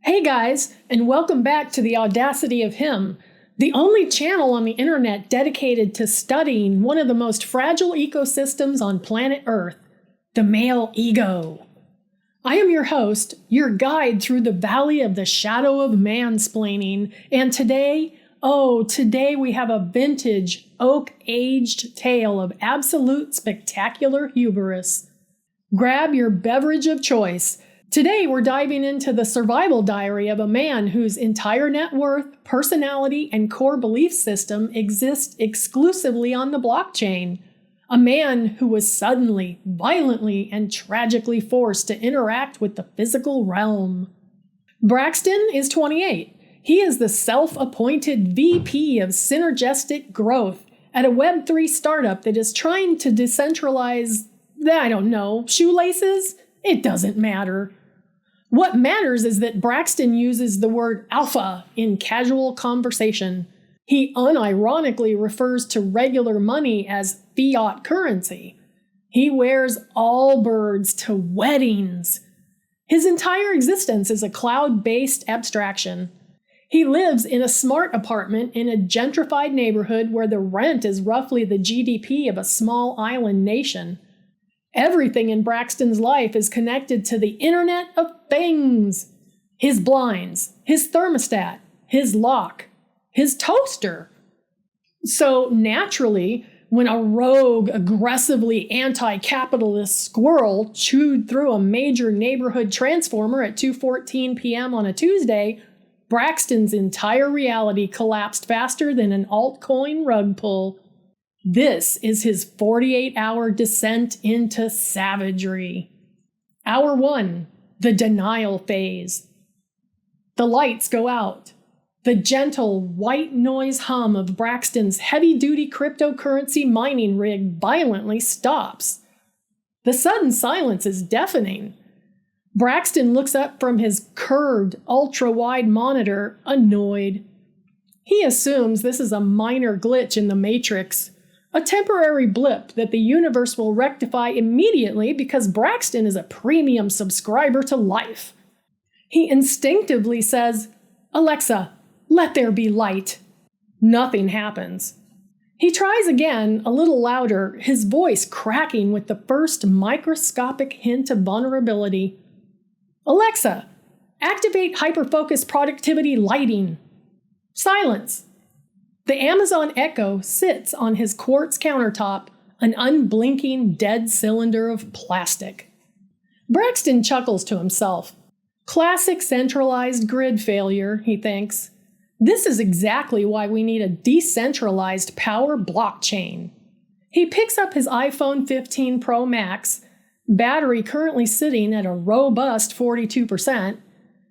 Hey guys, and welcome back to the Audacity of Him, the only channel on the internet dedicated to studying one of the most fragile ecosystems on planet Earth, the male ego. I am your host, your guide through the valley of the shadow of mansplaining, and today we have a vintage, oak-aged tale of absolute spectacular hubris. Grab your beverage of choice. Today, we're diving into the survival diary of a man whose entire net worth, personality, and core belief system exist exclusively on the blockchain. A man who was suddenly, violently, and tragically forced to interact with the physical realm. Braxton is 28. He is the self-appointed VP of Synergistic Growth at a Web3 startup that is trying to decentralize, shoelaces? It doesn't matter. What matters is that Braxton uses the word alpha in casual conversation. He unironically refers to regular money as fiat currency. He wears Allbirds to weddings. His entire existence is a cloud-based abstraction. He lives in a smart apartment in a gentrified neighborhood where the rent is roughly the GDP of a small island nation. Everything in Braxton's life is connected to the Internet of Things. His blinds, his thermostat, his lock, his toaster. So naturally, when a rogue, aggressively anti-capitalist squirrel chewed through a major neighborhood transformer at 2:14 p.m. on a Tuesday, Braxton's entire reality collapsed faster than an altcoin rug pull. This is his 48-hour descent into savagery. Hour 1, the denial phase. The lights go out. The gentle white noise hum of Braxton's heavy-duty cryptocurrency mining rig violently stops. The sudden silence is deafening. Braxton looks up from his curved, ultra-wide monitor, annoyed. He assumes this is a minor glitch in the Matrix. A temporary blip that the universe will rectify immediately because Braxton is a premium subscriber to life. He instinctively says, "Alexa, let there be light." Nothing happens. He tries again, a little louder, his voice cracking with the first microscopic hint of vulnerability. "Alexa, activate hyperfocus productivity lighting." Silence. The Amazon Echo sits on his quartz countertop, an unblinking dead cylinder of plastic. Braxton chuckles to himself. Classic centralized grid failure, he thinks. This is exactly why we need a decentralized power blockchain. He picks up his iPhone 15 Pro Max, battery currently sitting at a robust 42%,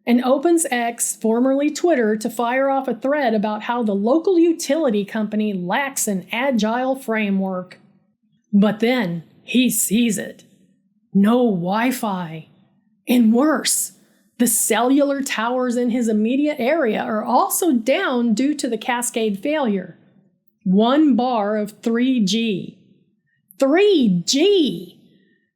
and opens X, formerly Twitter, to fire off a thread about how the local utility company lacks an agile framework. But then he sees it. No Wi-Fi. And worse, the cellular towers in his immediate area are also down due to the cascade failure. 1 bar of 3G. 3G!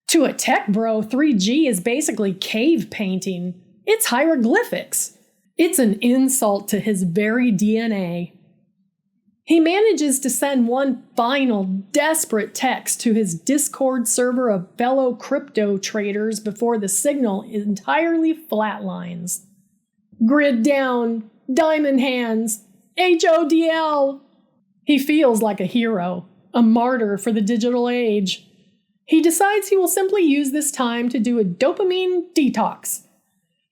To a tech bro, 3G is basically cave painting. It's hieroglyphics. It's an insult to his very DNA. He manages to send one final desperate text to his Discord server of fellow crypto traders before the signal entirely flatlines. Grid down, diamond hands, HODL. He feels like a hero, a martyr for the digital age. He decides he will simply use this time to do a dopamine detox.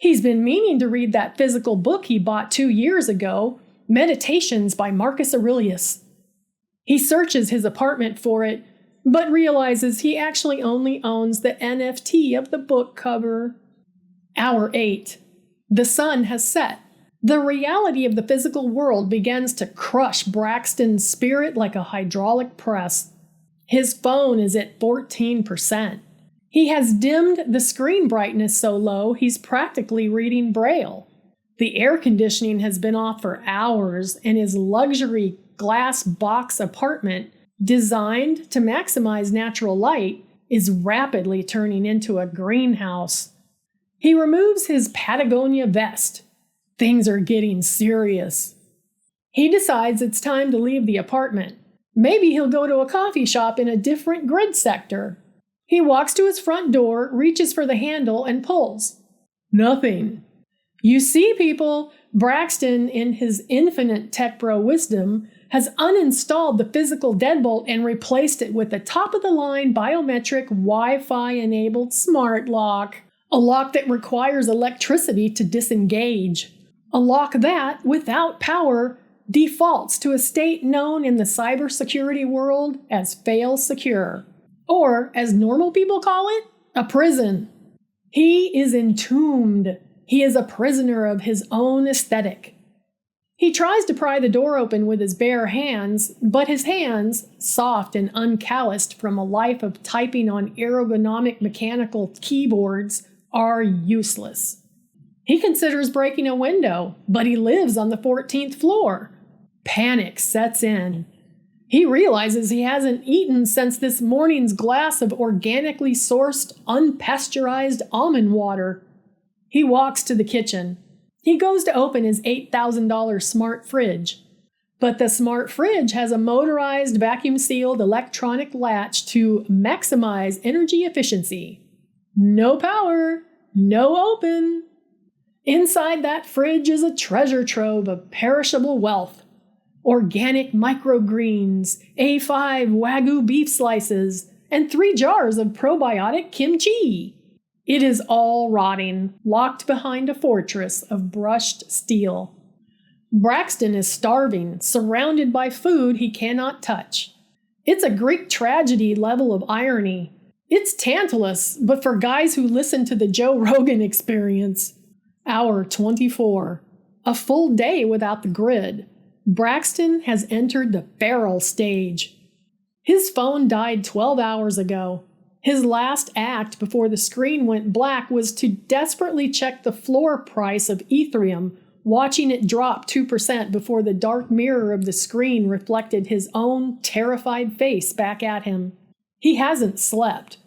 He's been meaning to read that physical book he bought 2 years ago, Meditations by Marcus Aurelius. He searches his apartment for it, but realizes he actually only owns the NFT of the book cover. Hour 8. The sun has set. The reality of the physical world begins to crush Braxton's spirit like a hydraulic press. His phone is at 14%. He has dimmed the screen brightness so low he's practically reading Braille. The air conditioning has been off for hours, and his luxury glass box apartment, designed to maximize natural light, is rapidly turning into a greenhouse. He removes his Patagonia vest, Things are getting serious. He decides it's time to leave the apartment. Maybe he'll go to a coffee shop in a different grid sector. He walks to his front door, reaches for the handle, and pulls. Nothing. You see, people, Braxton, in his infinite tech bro wisdom, has uninstalled the physical deadbolt and replaced it with a top-of-the-line biometric Wi-Fi-enabled smart lock. A lock that requires electricity to disengage. A lock that, without power, defaults to a state known in the cybersecurity world as fail-secure. Or, as normal people call it, a prison. He is entombed. He is a prisoner of his own aesthetic. He tries to pry the door open with his bare hands, but his hands, soft and uncalloused from a life of typing on ergonomic mechanical keyboards, are useless. He considers breaking a window, but he lives on the 14th floor. Panic sets in. He realizes he hasn't eaten since this morning's glass of organically sourced, unpasteurized almond water. He walks to the kitchen. He goes to open his $8,000 smart fridge. But the smart fridge has a motorized, vacuum-sealed electronic latch to maximize energy efficiency. No power, no open. Inside that fridge is a treasure trove of perishable wealth. Organic microgreens, A5 Wagyu beef slices, and 3 jars of probiotic kimchi. It is all rotting, locked behind a fortress of brushed steel. Braxton is starving, surrounded by food he cannot touch. It's a Greek tragedy level of irony. It's Tantalus, but for guys who listen to the Joe Rogan Experience. Hour 24. A full day without the grid. Braxton has entered the feral stage. His phone died 12 hours ago. His last act before the screen went black was to desperately check the floor price of Ethereum, watching it drop 2% before the dark mirror of the screen reflected his own terrified face back at him. He hasn't slept.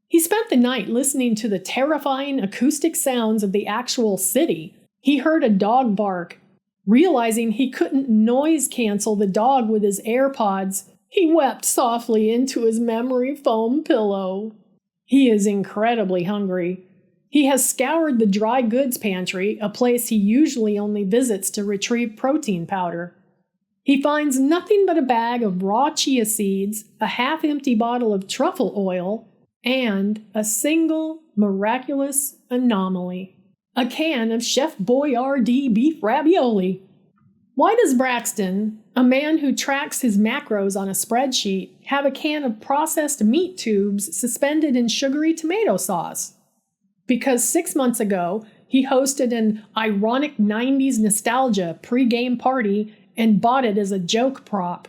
He spent the night listening to the terrifying acoustic sounds of the actual city. He heard a dog bark. Realizing he couldn't noise cancel the dog with his AirPods, he wept softly into his memory foam pillow. He is incredibly hungry. He has scoured the dry goods pantry, a place he usually only visits to retrieve protein powder. He finds nothing but a bag of raw chia seeds, a half-empty bottle of truffle oil, and a single miraculous anomaly. A can of Chef Boyardee Beef Ravioli. Why does Braxton, a man who tracks his macros on a spreadsheet, have a can of processed meat tubes suspended in sugary tomato sauce? Because 6 months ago, he hosted an ironic 90s nostalgia pre-game party and bought it as a joke prop.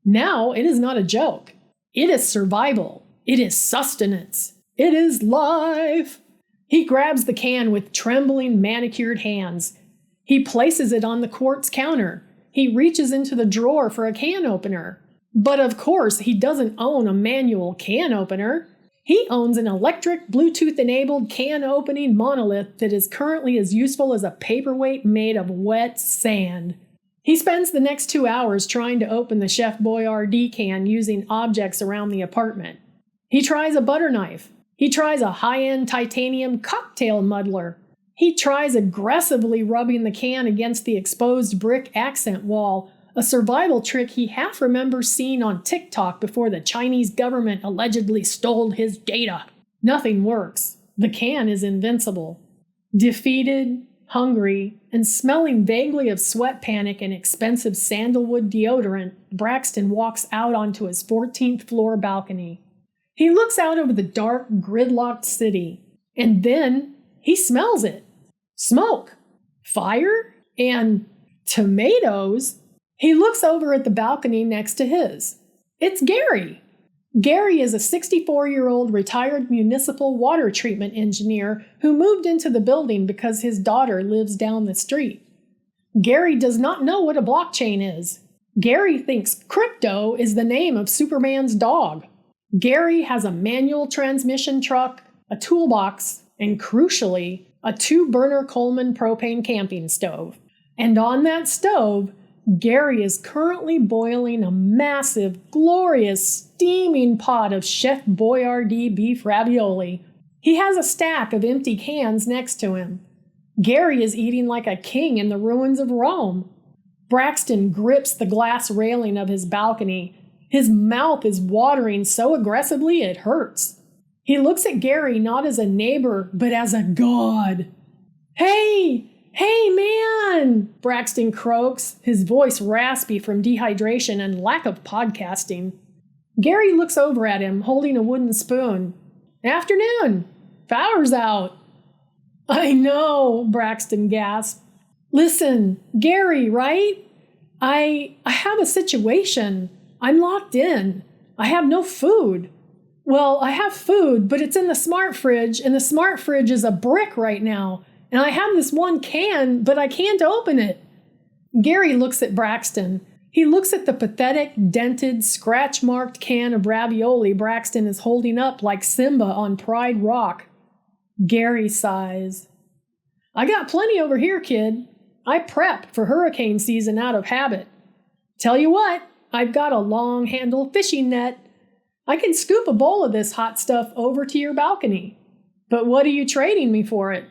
Now it is not a joke. It is survival. It is sustenance. It is life. He grabs the can with trembling, manicured hands. He places it on the quartz counter. He reaches into the drawer for a can opener. But of course, he doesn't own a manual can opener. He owns an electric, Bluetooth-enabled can-opening monolith that is currently as useful as a paperweight made of wet sand. He spends the next 2 hours trying to open the Chef Boyardee can using objects around the apartment. He tries a butter knife. He tries a high-end titanium cocktail muddler. He tries aggressively rubbing the can against the exposed brick accent wall, a survival trick he half remembers seeing on TikTok before the Chinese government allegedly stole his data. Nothing works. The can is invincible. Defeated, hungry, and smelling vaguely of sweat panic and expensive sandalwood deodorant, Braxton walks out onto his 14th floor balcony. He looks out over the dark, gridlocked city, and then he smells it. Smoke, fire, and tomatoes. He looks over at the balcony next to his. It's Gary. Gary is a 64-year-old retired municipal water treatment engineer who moved into the building because his daughter lives down the street. Gary does not know what a blockchain is. Gary thinks crypto is the name of Superman's dog. Gary has a manual transmission truck, a toolbox, and crucially, a 2-burner Coleman propane camping stove. And on that stove, Gary is currently boiling a massive, glorious, steaming pot of Chef Boyardee Beef Ravioli. He has a stack of empty cans next to him. Gary is eating like a king in the ruins of Rome. Braxton grips the glass railing of his balcony. His mouth is watering so aggressively it hurts. He looks at Gary not as a neighbor, but as a god. Hey man, Braxton croaks, his voice raspy from dehydration and lack of podcasting. Gary looks over at him, holding a wooden spoon. Afternoon, power's out. I know, Braxton gasped. Listen, Gary, right? I have a situation. I'm locked in. I have no food. Well, I have food, but it's in the smart fridge, and the smart fridge is a brick right now. And I have this one can, but I can't open it. Gary looks at Braxton. He looks at the pathetic, dented, scratch-marked can of ravioli Braxton is holding up like Simba on Pride Rock. Gary sighs. I got plenty over here, kid. I prep for hurricane season out of habit. Tell you what, I've got a long-handled fishing net. I can scoop a bowl of this hot stuff over to your balcony. But what are you trading me for it?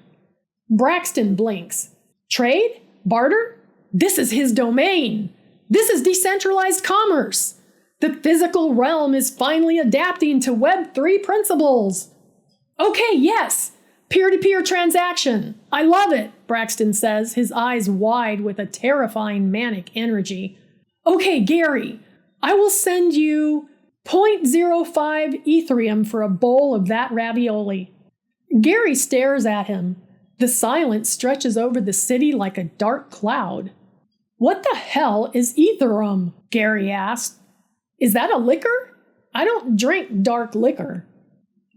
Braxton blinks. Trade? Barter? This is his domain. This is decentralized commerce. The physical realm is finally adapting to Web3 principles. Okay, yes. Peer-to-peer transaction. I love it, Braxton says, his eyes wide with a terrifying manic energy. Okay, Gary, I will send you 0.05 Ethereum for a bowl of that ravioli. Gary stares at him. The silence stretches over the city like a dark cloud. What the hell is Ethereum? Gary asked. Is that a liquor? I don't drink dark liquor.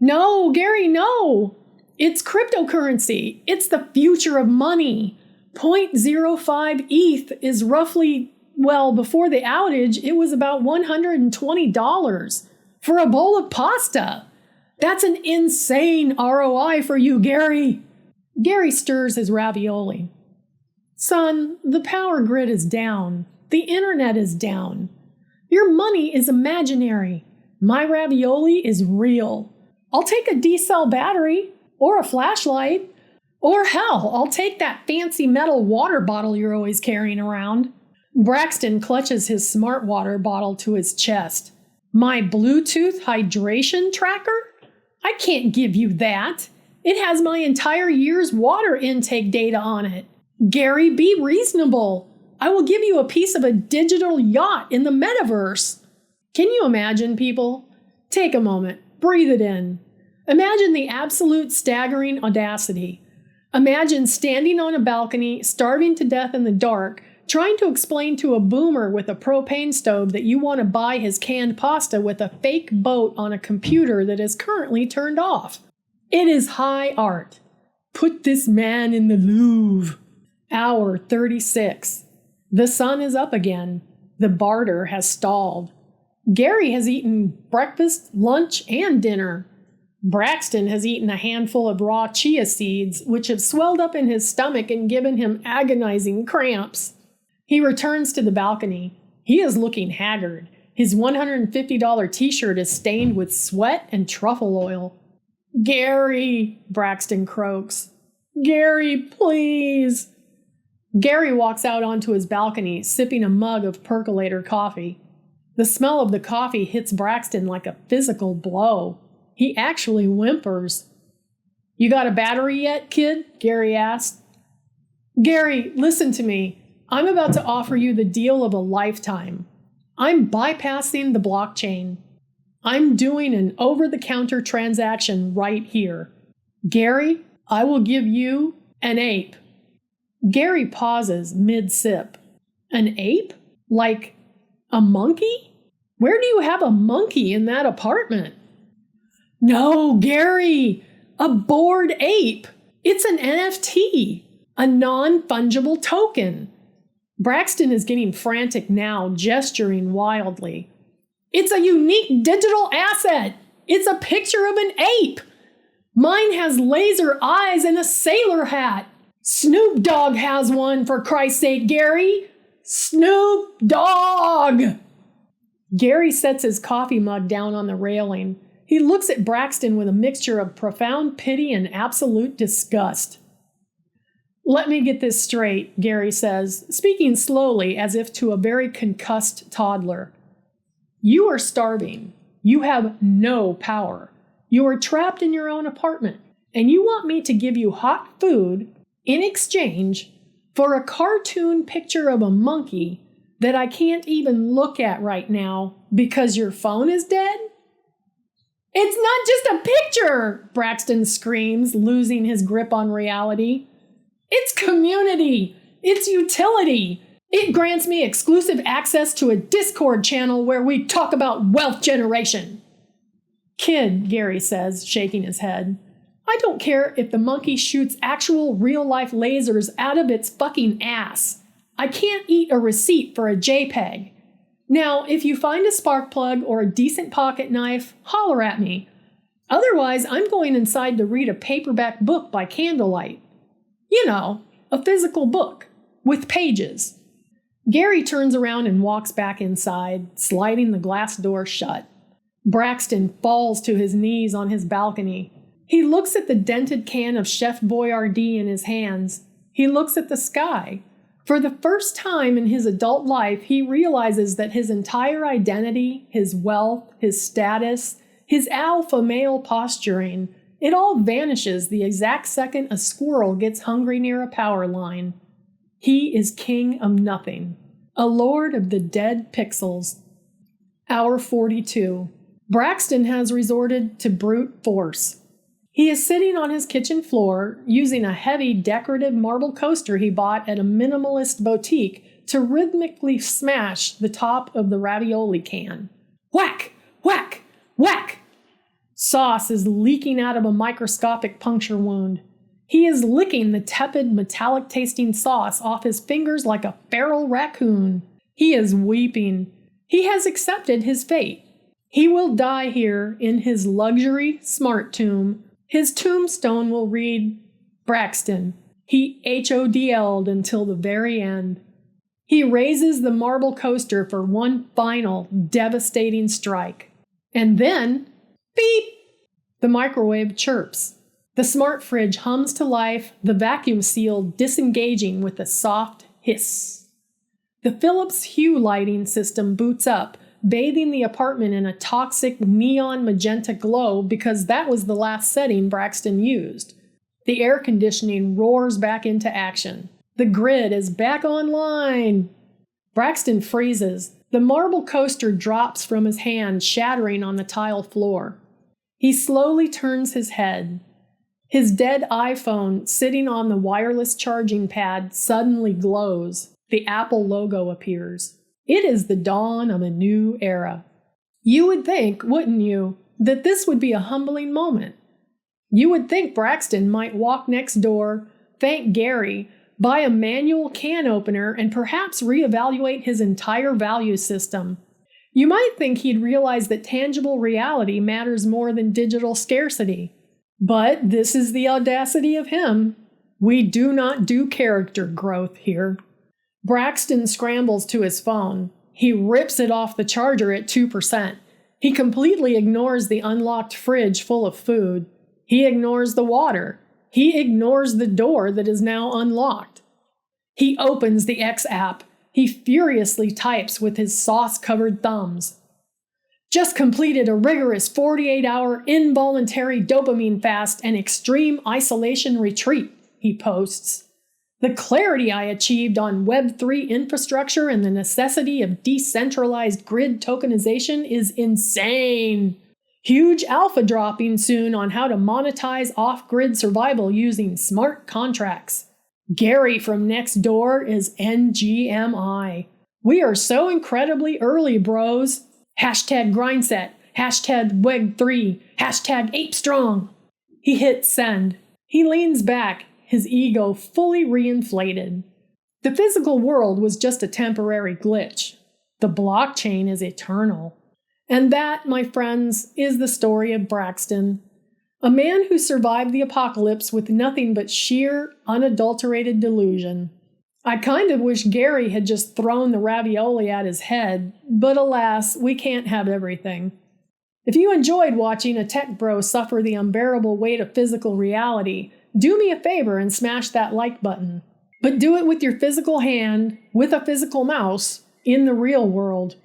No, Gary, no. It's cryptocurrency. It's the future of money. 0.05 ETH is roughly, well, before the outage, it was about $120 for a bowl of pasta. That's an insane ROI for you, Gary. Gary stirs his ravioli. Son, the power grid is down. The internet is down. Your money is imaginary. My ravioli is real. I'll take a D-cell battery or a flashlight. Or hell, I'll take that fancy metal water bottle you're always carrying around. Braxton clutches his smart water bottle to his chest. My Bluetooth hydration tracker? I can't give you that. It has my entire year's water intake data on it. Gary, be reasonable. I will give you a piece of a digital yacht in the metaverse. Can you imagine, people? Take a moment. Breathe it in. Imagine the absolute staggering audacity. Imagine standing on a balcony, starving to death in the dark, trying to explain to a boomer with a propane stove that you want to buy his canned pasta with a fake boat on a computer that is currently turned off. It is high art. Put this man in the Louvre. Hour 36. The sun is up again. The barter has stalled. Gary has eaten breakfast, lunch, and dinner. Braxton has eaten a handful of raw chia seeds, which have swelled up in his stomach and given him agonizing cramps. He returns to the balcony. He is looking haggard. His $150 t-shirt is stained with sweat and truffle oil. Gary, Braxton croaks. Gary, please. Gary walks out onto his balcony, sipping a mug of percolator coffee. The smell of the coffee hits Braxton like a physical blow. He actually whimpers. You got a battery yet, kid? Gary asked. Gary, listen to me. I'm about to offer you the deal of a lifetime. I'm bypassing the blockchain. I'm doing an over-the-counter transaction right here. Gary, I will give you an ape. Gary pauses mid-sip. An ape? Like a monkey? Where do you have a monkey in that apartment? No, Gary, a bored ape. It's an NFT, a non-fungible token. Braxton is getting frantic now, gesturing wildly. It's a unique digital asset. It's a picture of an ape. Mine has laser eyes and a sailor hat. Snoop Dogg has one, for Christ's sake, Gary. Snoop Dogg! Gary sets his coffee mug down on the railing. He looks at Braxton with a mixture of profound pity and absolute disgust. Let me get this straight, Gary says, speaking slowly as if to a very concussed toddler. You are starving. You have no power. You are trapped in your own apartment, and you want me to give you hot food in exchange for a cartoon picture of a monkey that I can't even look at right now because your phone is dead? It's not just a picture, Braxton screams, losing his grip on reality. It's community. It's utility. It grants me exclusive access to a Discord channel where we talk about wealth generation. Kid, Gary says, shaking his head. I don't care if the monkey shoots actual real-life lasers out of its fucking ass. I can't eat a receipt for a JPEG. Now, if you find a spark plug or a decent pocket knife, holler at me. Otherwise, I'm going inside to read a paperback book by candlelight. You know, a physical book, with pages. Gary turns around and walks back inside, sliding the glass door shut. Braxton falls to his knees on his balcony. He looks at the dented can of Chef Boyardee in his hands. He looks at the sky. For the first time in his adult life, he realizes that his entire identity, his wealth, his status, his alpha male posturing, it all vanishes the exact second a squirrel gets hungry near a power line. He is king of nothing, a lord of the dead pixels. Hour 42. Braxton has resorted to brute force. He is sitting on his kitchen floor, using a heavy decorative marble coaster he bought at a minimalist boutique to rhythmically smash the top of the ravioli can. Whack! Whack! Whack! Sauce is leaking out of a microscopic puncture wound. He is licking the tepid, metallic-tasting sauce off his fingers like a feral raccoon. He is weeping. He has accepted his fate. He will die here in his luxury smart tomb. His tombstone will read, Braxton. He HODL'd until the very end. He raises the marble coaster for one final, devastating strike. And then, beep! The microwave chirps. The smart fridge hums to life, the vacuum seal disengaging with a soft hiss. The Philips Hue lighting system boots up, bathing the apartment in a toxic neon magenta glow because that was the last setting Braxton used. The air conditioning roars back into action. The grid is back online. Braxton freezes. The marble coaster drops from his hand, shattering on the tile floor. He slowly turns his head. His dead iPhone, sitting on the wireless charging pad, suddenly glows. The Apple logo appears. It is the dawn of a new era. You would think, wouldn't you, that this would be a humbling moment. You would think Braxton might walk next door, thank Gary, buy a manual can opener, and perhaps reevaluate his entire value system. You might think he'd realize that tangible reality matters more than digital scarcity. But this is the audacity of him. We do not do character growth here. Braxton scrambles to his phone. He rips it off the charger at 2%. He completely ignores the unlocked fridge full of food. He ignores the water. He ignores the door that is now unlocked. He opens the X app. He furiously types with his sauce-covered thumbs. Just completed a rigorous 48-hour involuntary dopamine fast and extreme isolation retreat, he posts. The clarity I achieved on Web3 infrastructure and the necessity of decentralized grid tokenization is insane. Huge alpha dropping soon on how to monetize off-grid survival using smart contracts. Gary from next door is NGMI. We are so incredibly early, bros. Hashtag grindset. Hashtag Weg3. Hashtag apestrong. He hits send. He leans back, his ego fully reinflated. The physical world was just a temporary glitch. The blockchain is eternal. And that, my friends, is the story of Braxton. A man who survived the apocalypse with nothing but sheer, unadulterated delusion. I kind of wish Gary had just thrown the ravioli at his head, but alas, we can't have everything. If you enjoyed watching a tech bro suffer the unbearable weight of physical reality, do me a favor and smash that like button. But do it with your physical hand, with a physical mouse, in the real world.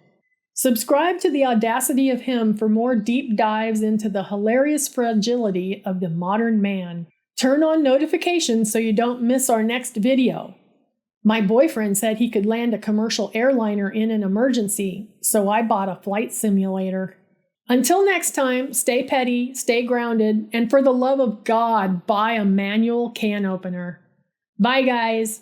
Subscribe to the Audacity of Him for more deep dives into the hilarious fragility of the modern man. Turn on notifications so you don't miss our next video. My boyfriend said he could land a commercial airliner in an emergency, so I bought a flight simulator. Until next time, stay petty, stay grounded, and for the love of God, buy a manual can opener. Bye, guys.